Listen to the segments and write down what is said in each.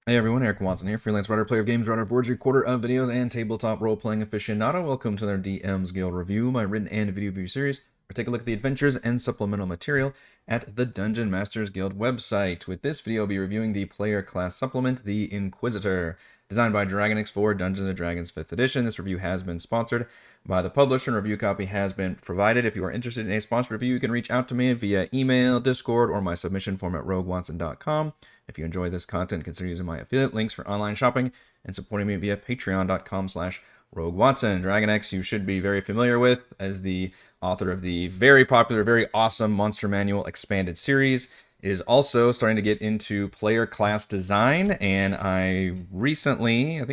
Hey everyone, Eric Watson here, freelance writer, player of games, writer of boards, recorder of videos, and tabletop role-playing aficionado. Welcome to their DM's Guild review, my written and video review series, where I take a look at the adventures and supplemental material at the Dungeon Masters Guild website. With this video, I'll be reviewing the player class supplement, the Inquisitor, designed by Dragonix for Dungeons & Dragons 5th Edition. This review has been sponsored by the publisher, and a review copy has been provided. If you are interested in a sponsored review, you can reach out to me via email, Discord, or my submission form at roguewatson.com. If you enjoy this content, consider using my affiliate links for online shopping and supporting me via patreon.com/roguewatson. Dragonix, you should be very familiar with as the author of the very popular, very awesome Monster Manual Expanded series, is also starting to get into player class design, and I recently,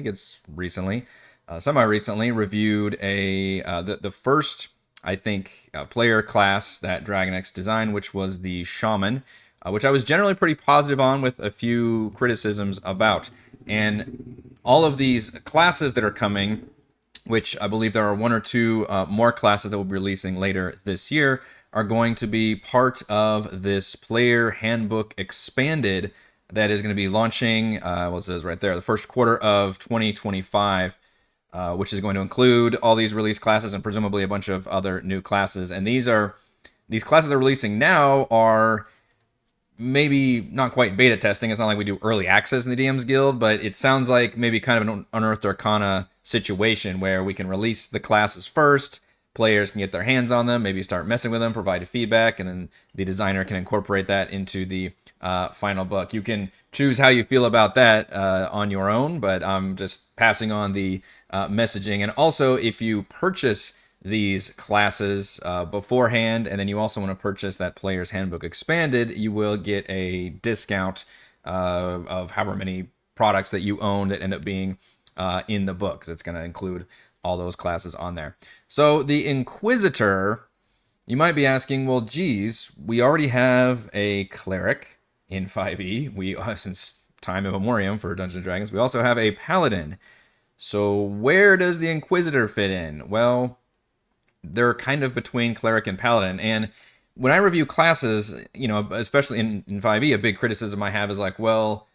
semi-recently reviewed the first, player class that Dragonix designed, which was the Shaman, which I was generally pretty positive on with a few criticisms about. And all of these classes that are coming, which I believe there are one or two more classes that we'll be releasing later this year, are going to be part of this Player Handbook Expanded that is going to be launching, it says right there, the first quarter of 2025, which is going to include all these released classes and presumably a bunch of other new classes. And these classes they're releasing now are maybe not quite beta testing. It's not like we do early access in the DM's Guild, but it sounds like maybe kind of an Unearthed Arcana situation where we can release the classes first, players can get their hands on them, maybe start messing with them, provide feedback, and then the designer can incorporate that into the final book. You can choose how you feel about that on your own, but I'm just passing on the messaging. And also, if you purchase these classes beforehand, and then you also want to purchase that Player's Handbook Expanded, you will get a discount of however many products that you own that end up being in the books. It's going to include all those classes on there. So the Inquisitor, you might be asking, well, geez, we already have a cleric in 5e. We since time immemorial for Dungeons & Dragons, we also have a paladin. So where does the Inquisitor fit in? Well, they're kind of between cleric and paladin. And when I review classes, especially in 5e, a big criticism I have is like, well,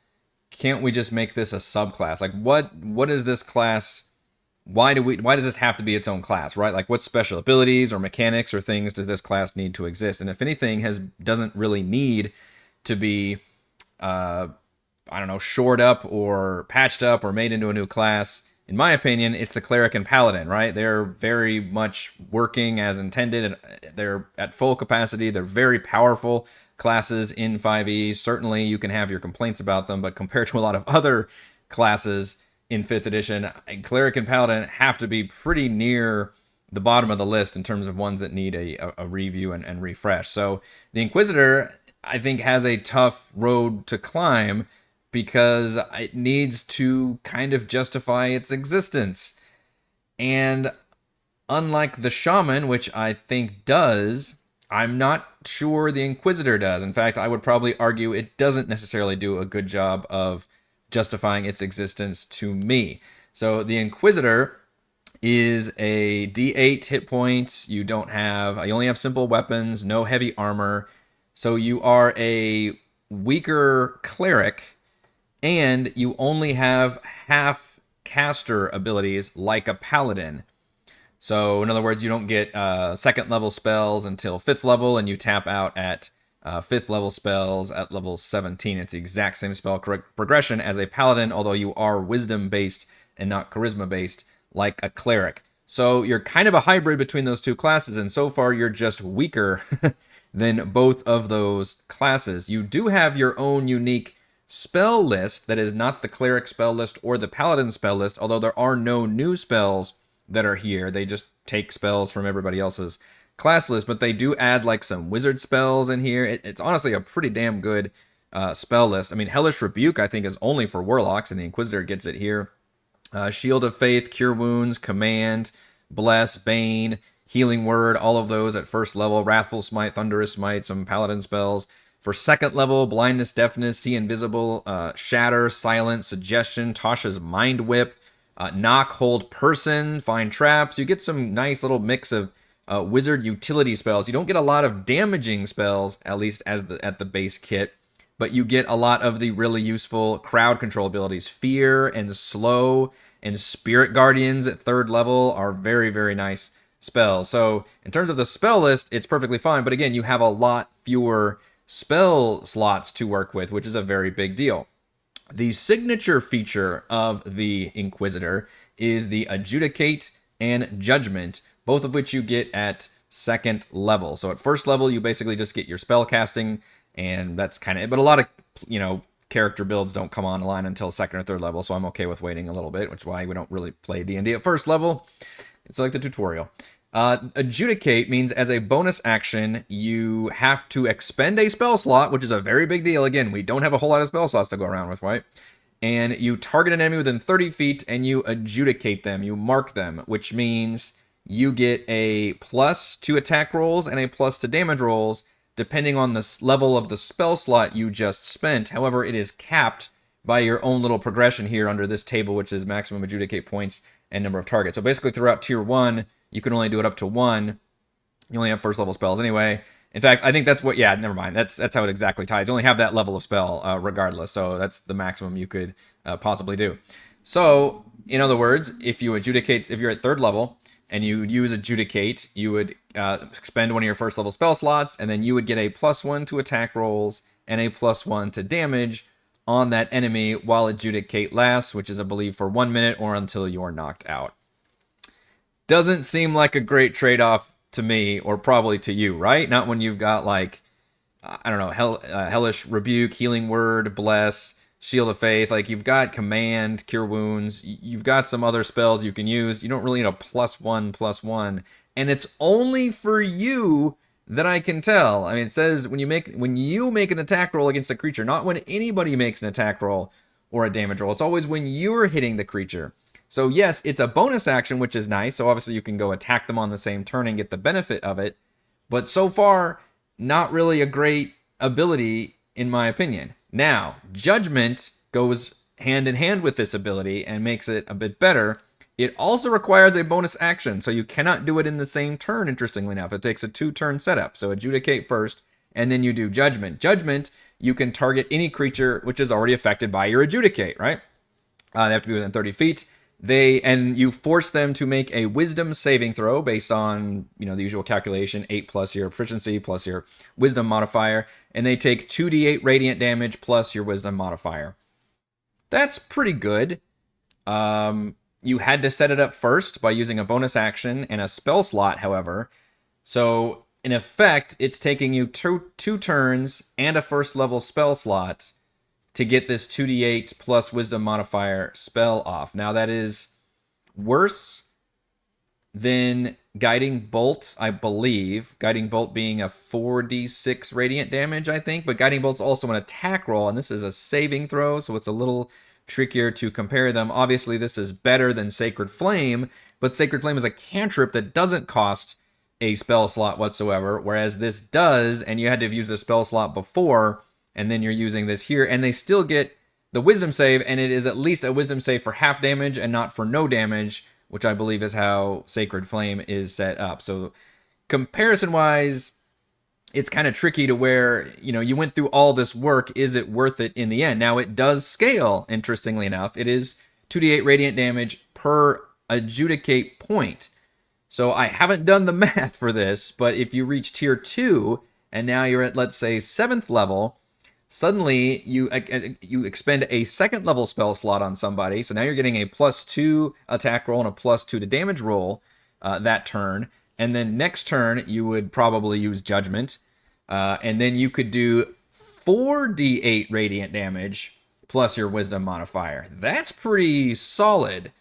can't we just make this a subclass? Like, what is this class? Why does this have to be its own class, right? Like, what special abilities or mechanics or things does this class need to exist? And if anything doesn't really need to be shored up or patched up or made into a new class, in my opinion, it's the cleric and paladin, right? They're very much working as intended, and they're at full capacity. They're very powerful classes in 5e. Certainly, you can have your complaints about them, but compared to a lot of other classes in 5th edition, cleric and paladin have to be pretty near the bottom of the list in terms of ones that need a review and refresh. So the Inquisitor, I think, has a tough road to climb because it needs to kind of justify its existence. And unlike the Shaman, which I think does, I'm not sure the Inquisitor does. In fact, I would probably argue it doesn't necessarily do a good job of justifying its existence to me. So the Inquisitor is a D8 hit points. You only have simple weapons, no heavy armor. So you are a weaker cleric, and you only have half caster abilities like a paladin. So in other words, you don't get second level spells until 5th level, and you tap out at 5th level spells at level 17. It's the exact same spell progression as a paladin, although you are wisdom based and not charisma based like a cleric. So you're kind of a hybrid between those two classes, and so far you're just weaker than both of those classes. You do have your own unique spell list that is not the cleric spell list or the paladin spell list, although there are no new spells that are here. They just take spells from everybody else's class list, but they do add like some wizard spells in here. It's honestly a pretty damn good spell list. I mean, Hellish Rebuke, I think, is only for warlocks, and the Inquisitor gets it here. Shield of Faith, Cure Wounds, Command, Bless, Bane, Healing Word, all of those at first level. Wrathful Smite, Thunderous Smite, some paladin spells. For second level, Blindness, Deafness, See Invisible, Shatter, Silence, Suggestion, Tasha's Mind Whip, Knock, Hold Person, Find Traps. You get some nice little mix of wizard utility spells. You don't get a lot of damaging spells, at least at the base kit, but you get a lot of the really useful crowd control abilities. Fear and Slow and Spirit Guardians at 3rd level are very, very nice spells. So in terms of the spell list, it's perfectly fine. But again, you have a lot fewer spell slots to work with, which is a very big deal. The signature feature of the Inquisitor is the Adjudicate and Judgment, both of which you get at 2nd level. So at 1st level, you basically just get your spell casting, and that's kind of it. But a lot of, character builds don't come online until 2nd or 3rd level, so I'm okay with waiting a little bit, which is why we don't really play D&D at 1st level. It's like the tutorial. Adjudicate means as a bonus action, you have to expend a spell slot, which is a very big deal. Again, we don't have a whole lot of spell slots to go around with, right? And you target an enemy within 30 feet and you adjudicate them, you mark them, which means you get a plus to attack rolls and a plus to damage rolls, depending on the level of the spell slot you just spent. However, it is capped by your own little progression here under this table, which is maximum adjudicate points and number of targets. So basically throughout tier 1, you can only do it up to 1. You only have 1st level spells anyway. In fact, I think that's what, never mind. That's how it exactly ties. You only have that level of spell regardless. So that's the maximum you could possibly do. So in other words, if you're at 3rd level and you use Adjudicate, you would expend one of your 1st level spell slots, and then you would get a +1 to attack rolls and a +1 to damage on that enemy while Adjudicate lasts, which is, I believe, for 1 minute or until you're knocked out. Doesn't seem like a great trade-off to me, or probably to you, right? Not when you've got, like, I don't know, Hellish Rebuke, Healing Word, Bless, Shield of Faith. Like, you've got Command, Cure Wounds. You've got some other spells you can use. You don't really need a +1/+1. And it's only for you that I can tell. I mean, it says when you make an attack roll against a creature, not when anybody makes an attack roll or a damage roll. It's always when you're hitting the creature. So yes, it's a bonus action, which is nice. So obviously you can go attack them on the same turn and get the benefit of it. But so far, not really a great ability, in my opinion. Now, Judgment goes hand in hand with this ability and makes it a bit better. It also requires a bonus action, so you cannot do it in the same turn, interestingly enough. It takes a 2-turn setup. So Adjudicate first, and then you do Judgment. Judgment, you can target any creature which is already affected by your Adjudicate, right? They have to be within 30 feet. And you force them to make a Wisdom saving throw based on, the usual calculation, 8 plus your proficiency plus your Wisdom modifier, and they take 2d8 radiant damage plus your Wisdom modifier. That's pretty good. You had to set it up first by using a bonus action and a spell slot, however. So, in effect, it's taking you two turns and a 1st level spell slot to get this 2d8 plus Wisdom modifier spell off. Now, that is worse than Guiding Bolt, I believe. Guiding Bolt being a 4d6 radiant damage, I think. But Guiding Bolt's also an attack roll, and this is a saving throw, so it's a little trickier to compare them. Obviously, this is better than Sacred Flame, but Sacred Flame is a cantrip that doesn't cost a spell slot whatsoever, whereas this does, and you had to have used the spell slot before, and then you're using this here, and they still get the Wisdom save, and it is at least a Wisdom save for half damage and not for no damage, which I believe is how Sacred Flame is set up. So comparison-wise, it's kind of tricky to where, you went through all this work. Is it worth it in the end? Now, it does scale, interestingly enough. It is 2d8 radiant damage per Adjudicate point. So I haven't done the math for this, but if you reach tier 2, and now you're at, let's say, 7th level, suddenly you expend a 2nd level spell slot on somebody. So now you're getting a +2 attack roll and a +2 to damage roll that turn. And then next turn, you would probably use Judgment. And then you could do 4d8 radiant damage plus your Wisdom modifier. That's pretty solid.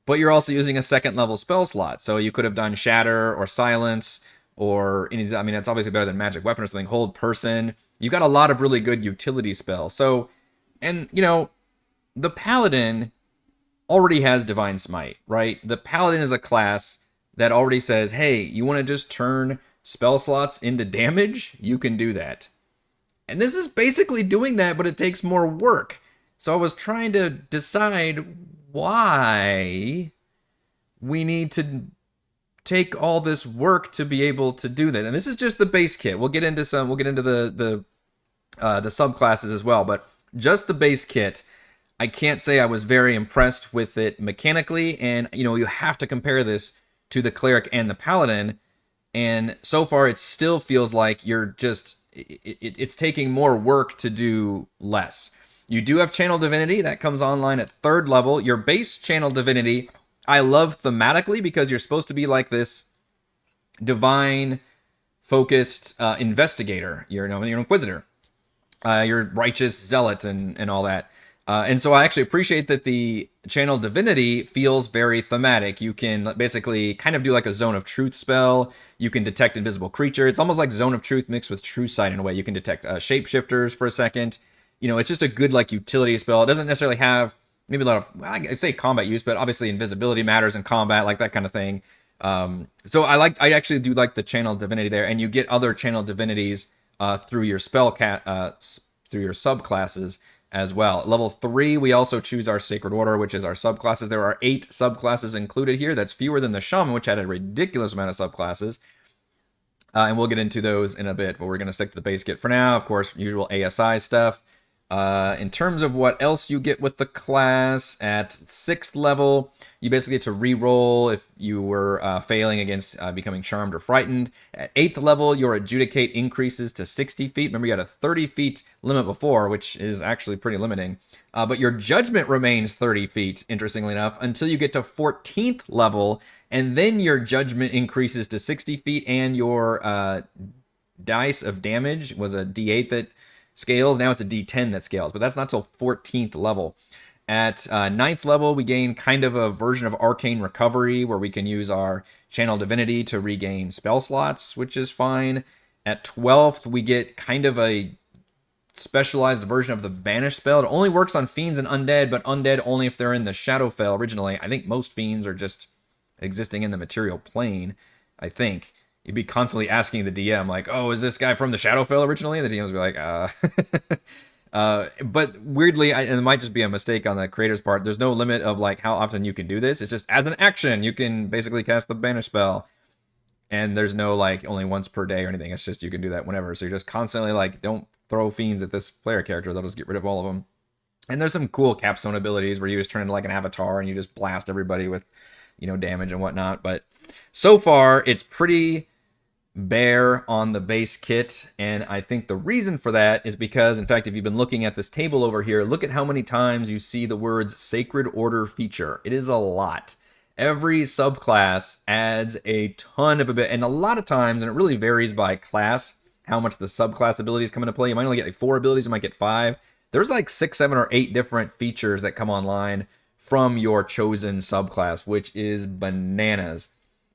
But you're also using a 2nd level spell slot. So you could have done Shatter or Silence or that's obviously better than Magic Weapon or something. Hold Person. You've got a lot of really good utility spells. So, and the Paladin already has Divine Smite, right? The Paladin is a class that already says, hey, you want to just turn spell slots into damage? You can do that. And this is basically doing that, but it takes more work. So I was trying to decide why we need to take all this work to be able to do that. And this is just the base kit. We'll get into the the subclasses as well. But just the base kit, I can't say I was very impressed with it mechanically. And, you have to compare this to the cleric and the paladin. And so far, it still feels like it's taking more work to do less. You do have Channel Divinity that comes online at 3rd level. Your base Channel Divinity, I love thematically because you're supposed to be like this divine focused investigator. You're an Inquisitor. You're righteous zealot and all that. And so I actually appreciate that the Channel Divinity feels very thematic. You can basically kind of do like a Zone of Truth spell. You can detect invisible creature. It's almost like Zone of Truth mixed with True Sight in a way. You can detect shapeshifters for a second. It's just a good like utility spell. It doesn't necessarily have maybe a lot of, I say combat use, but obviously invisibility matters in combat, like that kind of thing. So I actually do like the Channel Divinity there, and you get other Channel Divinities through your through your subclasses as well. At level 3, we also choose our Sacred Order, which is our subclasses. There are 8 subclasses included here. That's fewer than the Shaman, which had a ridiculous amount of subclasses. And we'll get into those in a bit, but we're going to stick to the base kit for now. Of course, usual ASI stuff. In terms of what else you get with the class, at 6th level, you basically get to re-roll if you were failing against becoming charmed or frightened. At 8th level, your adjudicate increases to 60 feet. Remember, you had a 30 feet limit before, which is actually pretty limiting. But your judgment remains 30 feet, interestingly enough, until you get to 14th level, and then your judgment increases to 60 feet, and your dice of damage was a D8 that scales. Now it's a D10 that scales, but that's not till 14th level. At 9th level, we gain kind of a version of Arcane Recovery where we can use our Channel Divinity to regain spell slots, which is fine. At 12th, we get kind of a specialized version of the Banish spell. It only works on fiends and undead, but undead only if they're in the Shadowfell originally. I think most fiends are just existing in the material plane, I think. You'd be constantly asking the DM, like, oh, is this guy from the Shadowfell originally? And the DMs would be like, but weirdly, and it might just be a mistake on the creator's part, there's no limit of like how often you can do this. It's just as an action, you can basically cast the Banish spell. And there's no like only once per day or anything. It's just you can do that whenever. So you're just constantly like, don't throw fiends at this player character. They'll just get rid of all of them. And there's some cool capstone abilities where you just turn into like an avatar and you just blast everybody with, damage and whatnot. But so far, it's pretty bare on the base kit, and I think the reason for that is because, in fact, if you've been looking at this table over here, look at how many times you see the words Sacred Order feature. It is a lot. Every subclass adds a ton of a bit, and a lot of times, and it really varies by class, how much the subclass abilities come into play. You might only get like 4 abilities, you might get 5. There's like 6, 7, or 8 different features that come online from your chosen subclass, which is bananas.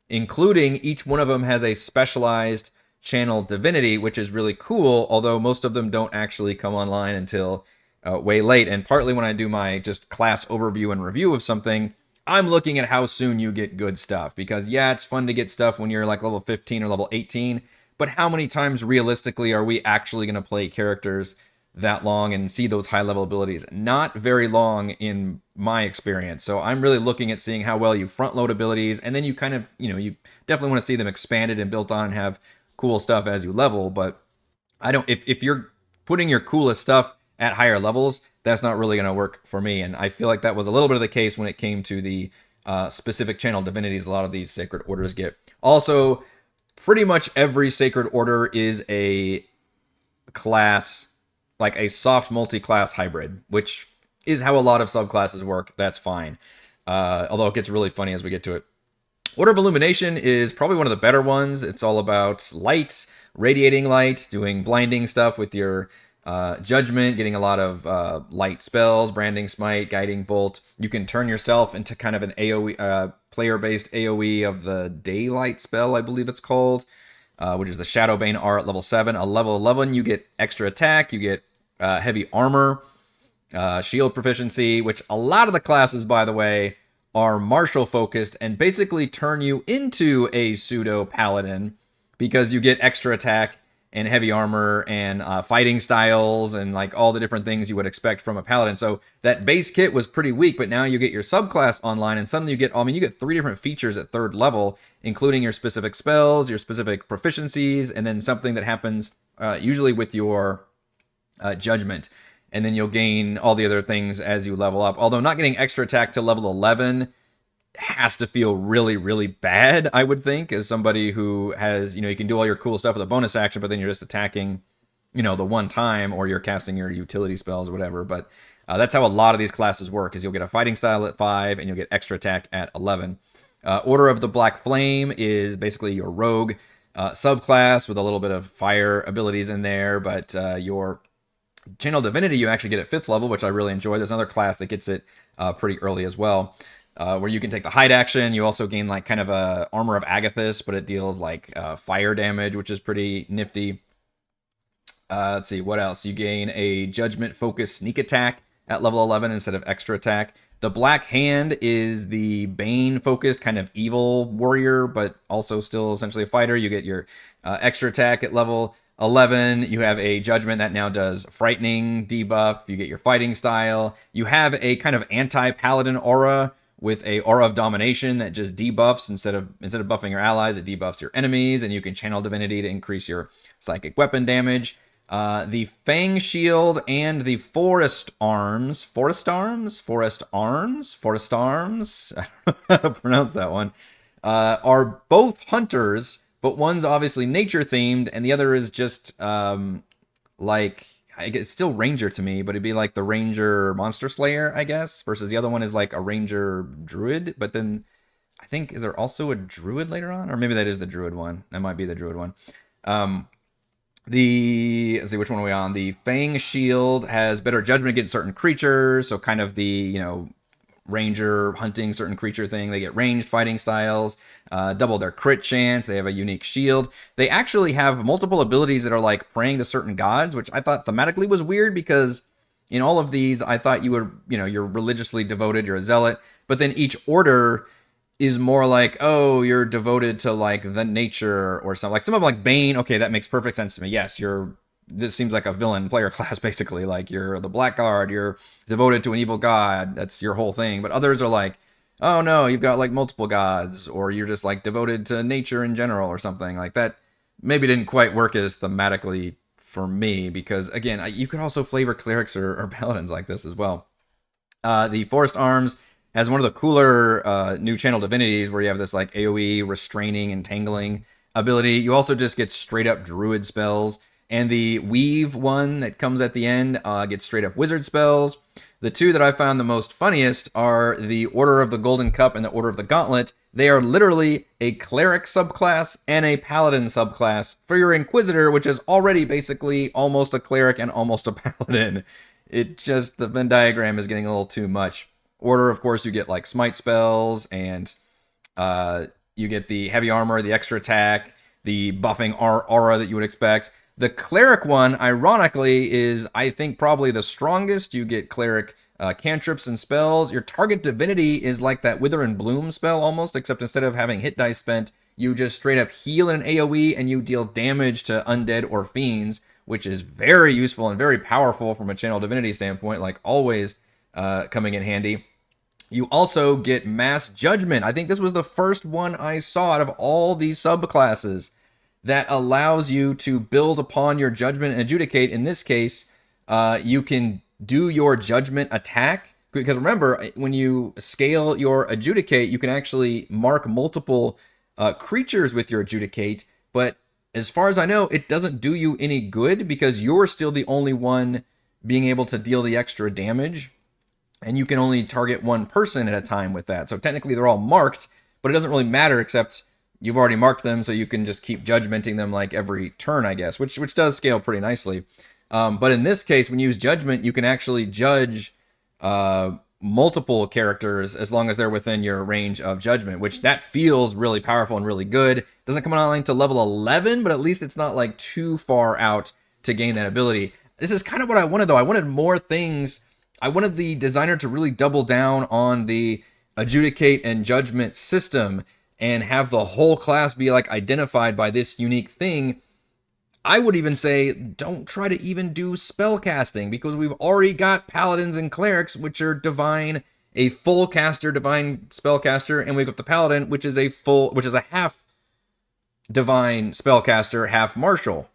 Including each one of them has a specialized Channel Divinity, which is really cool, although most of them don't actually come online until way late. And partly when I do my just class overview and review of something, I'm looking at how soon you get good stuff. Because yeah, it's fun to get stuff when you're like level 15 or level 18, but how many times realistically are we actually going to play characters that long and see those high level abilities? Not very long in my experience. So I'm really looking at seeing how well you front load abilities, and then you kind of, you definitely want to see them expanded and built on and have cool stuff as you level. But I don't, if you're putting your coolest stuff at higher levels, that's not really going to work for me. And I feel like that was a little bit of the case when it came to the specific Channel Divinities a lot of these Sacred Orders get. Also, pretty much every Sacred Order is a class, like a soft multi-class hybrid, which is how a lot of subclasses work. That's fine. Although it gets really funny as we get to it. Order of Illumination is probably one of the better ones. It's all about light, radiating light, doing blinding stuff with your judgment, getting a lot of light spells, branding smite, guiding bolt. You can turn yourself into kind of an AoE, player-based AoE of the daylight spell, I believe it's called, which is the Shadowbane R at level 7. A level 11, you get extra attack, you get heavy armor, shield proficiency, which a lot of the classes, by the way, are martial focused and basically turn you into a pseudo paladin because you get extra attack and heavy armor and fighting styles and like all the different things you would expect from a paladin. So that base kit was pretty weak, but now you get your subclass online and suddenly you get, you get 3 different features at 3rd level, including your specific spells, your specific proficiencies, and then something that happens usually with your Judgment. And then you'll gain all the other things as you level up. Although not getting extra attack to level 11 has to feel really, really bad, I would think, as somebody who has, you can do all your cool stuff with a bonus action, but then you're just attacking, the one time, or you're casting your utility spells or whatever. But that's how a lot of these classes work, is you'll get a fighting style at 5, and you'll get extra attack at 11. Order of the Black Flame is basically your rogue subclass with a little bit of fire abilities in there, but your Channel Divinity you actually get at 5th level, which I really enjoy. There's another class that gets it pretty early as well, where you can take the hide action. You also gain like kind of a Armor of Agathis, but it deals like fire damage, which is pretty nifty. Let's see, what else? You gain a Judgment Focus Sneak Attack at level 11 instead of extra attack. The Black Hand is the Bane-focused kind of evil warrior, but also still essentially a fighter. You get your extra attack at level 11. You have a Judgment that now does Frightening debuff. You get your fighting style. You have a kind of anti-paladin aura with a Aura of Domination that just debuffs instead of buffing your allies, it debuffs your enemies, and you can channel Divinity to increase your psychic weapon damage. The Fang Shield and the Forest Arms, I don't know how to pronounce that one, are both hunters, but one's obviously nature themed, and the other is just it's still ranger to me, but it'd be like the ranger monster slayer, I guess, versus the other one is like a ranger druid. But then I think, is there also a druid later on, or maybe that is the druid one? That might be the druid one. Let's see, which one are we on? The Fang Shield has better judgment against certain creatures, so kind of the, ranger hunting certain creature thing. They get ranged fighting styles, double their crit chance. They have a unique shield. They actually have multiple abilities that are like praying to certain gods, which I thought thematically was weird, because in all of these, I thought you would, you're religiously devoted, you're a zealot, but then each order is more like, oh, you're devoted to like the nature or something. Like some of like Bane, okay, that makes perfect sense to me. Yes, this seems like a villain player class, basically. Like you're the Blackguard, you're devoted to an evil god, that's your whole thing. But others are like, oh no, you've got like multiple gods, or you're just like devoted to nature in general or something. Like that maybe didn't quite work as thematically for me, because again, you could also flavor clerics or paladins like this as well. The Forest Arms has one of the cooler new channel divinities where you have this like AoE restraining and tangling ability. You also just get straight up druid spells. And the Weave one that comes at the end gets straight up wizard spells. The two that I found the most funniest are the Order of the Golden Cup and the Order of the Gauntlet. They are literally a cleric subclass and a paladin subclass for your Inquisitor, which is already basically almost a cleric and almost a paladin. The Venn diagram is getting a little too much. Order, of course, you get like smite spells, and you get the heavy armor, the extra attack, the buffing aura that you would expect. The cleric one, ironically, is, I think, probably the strongest. You get cleric cantrips and spells. Your target divinity is like that Wither and Bloom spell almost, except instead of having hit dice spent, you just straight up heal in an AoE and you deal damage to undead or fiends, which is very useful and very powerful from a channel divinity standpoint, like always coming in handy. You also get Mass Judgment. I think this was the first one I saw out of all these subclasses that allows you to build upon your judgment and adjudicate. In this case, you can do your judgment attack. Because remember, when you scale your adjudicate, you can actually mark multiple creatures with your adjudicate. But as far as I know, it doesn't do you any good, because you're still the only one being able to deal the extra damage. And you can only target one person at a time with that. So technically they're all marked, but it doesn't really matter, except you've already marked them, so you can just keep judgmenting them like every turn, I guess, which does scale pretty nicely. But in this case, when you use judgment, you can actually judge multiple characters as long as they're within your range of judgment, which that feels really powerful and really good. Doesn't come online to level 11, but at least it's not like too far out to gain that ability. This is kind of what I wanted, though. I wanted more things. I wanted the designer to really double down on the adjudicate and judgment system and have the whole class be like identified by this unique thing. I would even say don't try to even do spell casting, because we've already got paladins and clerics, which are divine, a full caster, divine spellcaster, and we've got the paladin, which is a half divine spellcaster, half martial.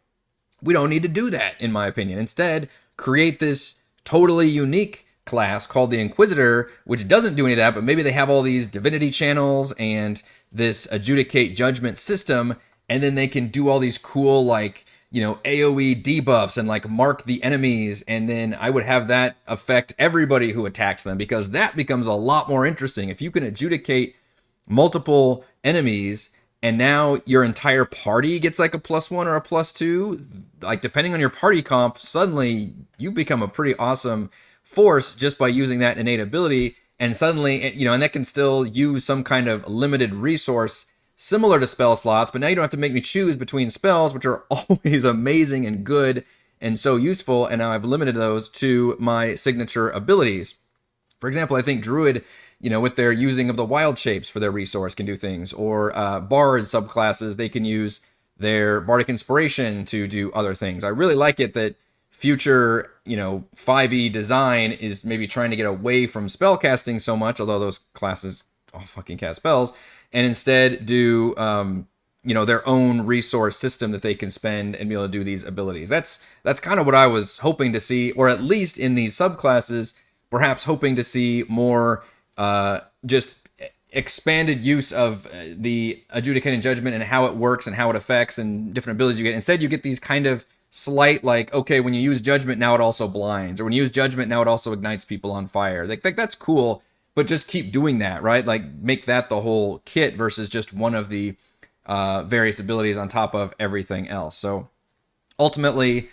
We don't need to do that, in my opinion. Instead, create this totally unique class called the Inquisitor, which doesn't do any of that, but maybe they have all these divinity channels and this adjudicate judgment system, and then they can do all these cool, like, you know, AoE debuffs and like mark the enemies, and then I would have that affect everybody who attacks them, because that becomes a lot more interesting. If you can adjudicate multiple enemies and now your entire party gets like a +1 or a +2, like depending on your party comp, suddenly you become a pretty awesome force just by using that innate ability. And suddenly, you know, and that can still use some kind of limited resource similar to spell slots, but now you don't have to make me choose between spells, which are always amazing and good and so useful, and now I've limited those to my signature abilities. For example, I think Druid, you know, with their using of the wild shapes for their resource can do things, or Bards subclasses, they can use their Bardic Inspiration to do other things. I really like it that future, you know, 5e design is maybe trying to get away from spell casting so much, although those classes all fucking cast spells, and instead do, you know, their own resource system that they can spend and be able to do these abilities. That's kind of what I was hoping to see, or at least in these subclasses, perhaps hoping to see more just expanded use of the adjudicating judgment and how it works and how it affects and different abilities you get. Instead, you get these kind of slight, like, okay, when you use judgment, now it also blinds, or when you use judgment, now it also ignites people on fire. Like that's cool, but just keep doing that, right? Like, make that the whole kit versus just one of the various abilities on top of everything else. So ultimately,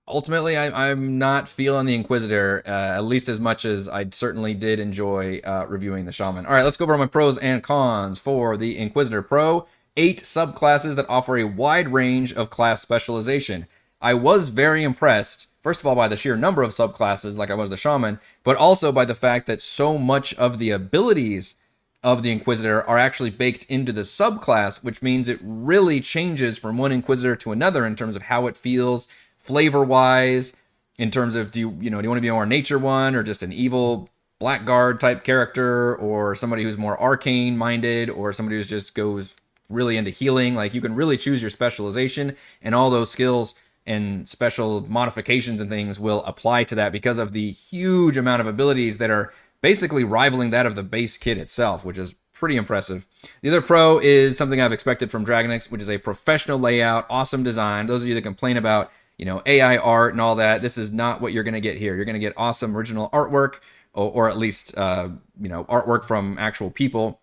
I'm not feeling the Inquisitor, at least as much as I certainly did enjoy reviewing the Shaman. All right, let's go over my pros and cons for the Inquisitor. Pro: 8 subclasses that offer a wide range of class specialization. I was very impressed, first of all, by the sheer number of subclasses, like I was the Shaman, but also by the fact that so much of the abilities of the Inquisitor are actually baked into the subclass, which means it really changes from one Inquisitor to another in terms of how it feels, flavor-wise, in terms of, do you want to be a more nature one, or just an evil blackguard type character, or somebody who's more arcane minded, or somebody who just goes really into healing. Like, you can really choose your specialization, and all those skills and special modifications and things will apply to that because of the huge amount of abilities that are basically rivaling that of the base kit itself, which is pretty impressive. The other pro is something I've expected from Dragonix, which is a professional layout, awesome design. Those of you that complain about, you know, AI art and all that, this is not what you're going to get here. You're going to get awesome original artwork, or at least, you know, artwork from actual people.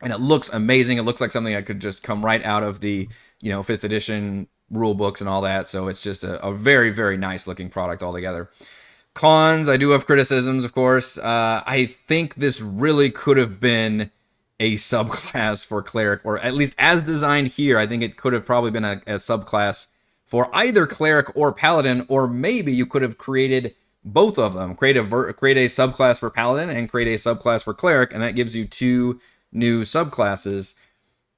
And it looks amazing. It looks like something that could just come right out of the, you know, 5th edition rule books and all that. So it's just a very, very nice looking product altogether. Cons, I do have criticisms, of course. I think this really could have been a subclass for Cleric, or at least as designed here, I think it could have probably been a subclass for either Cleric or Paladin, or maybe you could have created both of them. Create a subclass for Paladin and create a subclass for Cleric, and that gives you 2 new subclasses.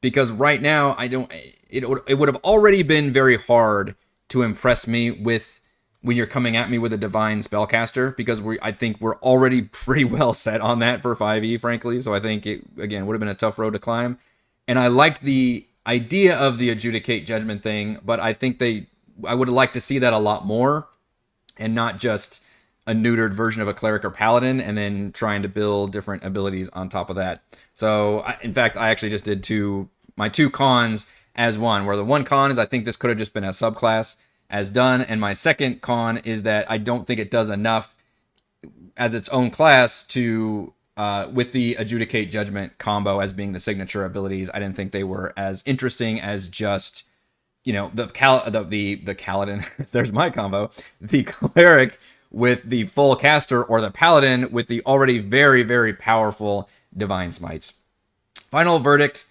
Because right now, it would have already been very hard to impress me with when you're coming at me with a divine spellcaster, because I think we're already pretty well set on that for 5e, frankly. So I think it, again, would have been a tough road to climb. And I liked the idea of the adjudicate judgment thing, but I think I would have liked to see that a lot more, and not just a neutered version of a Cleric or Paladin and then trying to build different abilities on top of that. So in fact, I actually just did my 2 cons as one, where the one con is I think this could have just been a subclass as done, and my second con is that I don't think it does enough as its own class to with the adjudicate judgment combo as being the signature abilities. I didn't think they were as interesting as just, you know, the Paladin there's my combo, the Cleric with the full caster, or the Paladin with the already very, very powerful divine smites. Final verdict: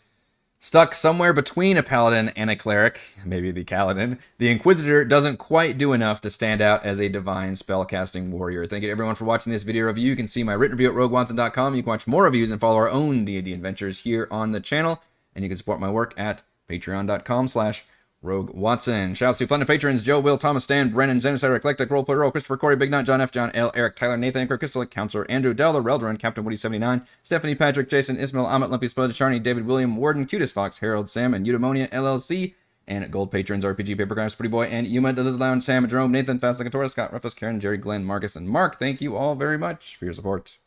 stuck somewhere between a Paladin and a Cleric, maybe the Kaladin, the Inquisitor doesn't quite do enough to stand out as a divine spellcasting warrior. Thank you to everyone for watching this video review. You can see my written review at roguewatson.com. You can watch more reviews and follow our own D&D adventures here on the channel. And you can support my work at patreon.com/roguewatson. Shouts to Platinum patrons: Joe, Will, Thomas, Stan, Brennan, Xenocider, Eclectic, Roleplayer Roll, Christopher, Corey, Big Knot, John F., John L., Eric, Tyler, Nathan, Anchor, Crystal, Counselor, Andrew, Dell, the Reldron, Captain Woody 79, Stephanie, Patrick, Jason, Ismail, Amit, Lumpy, Spudge, Charney, David, William, Warden, Cutest Fox, Harold, Sam, and Eudaimonia LLC. And gold patrons, RPG, Paper Guys, Pretty Boy, and Yuma, Does Lounge, Sam, Jerome, Nathan, Fast Like a Taurus, Scott, Ruffus, Karen, Jerry, Glenn, Marcus, and Mark. Thank you all very much for your support.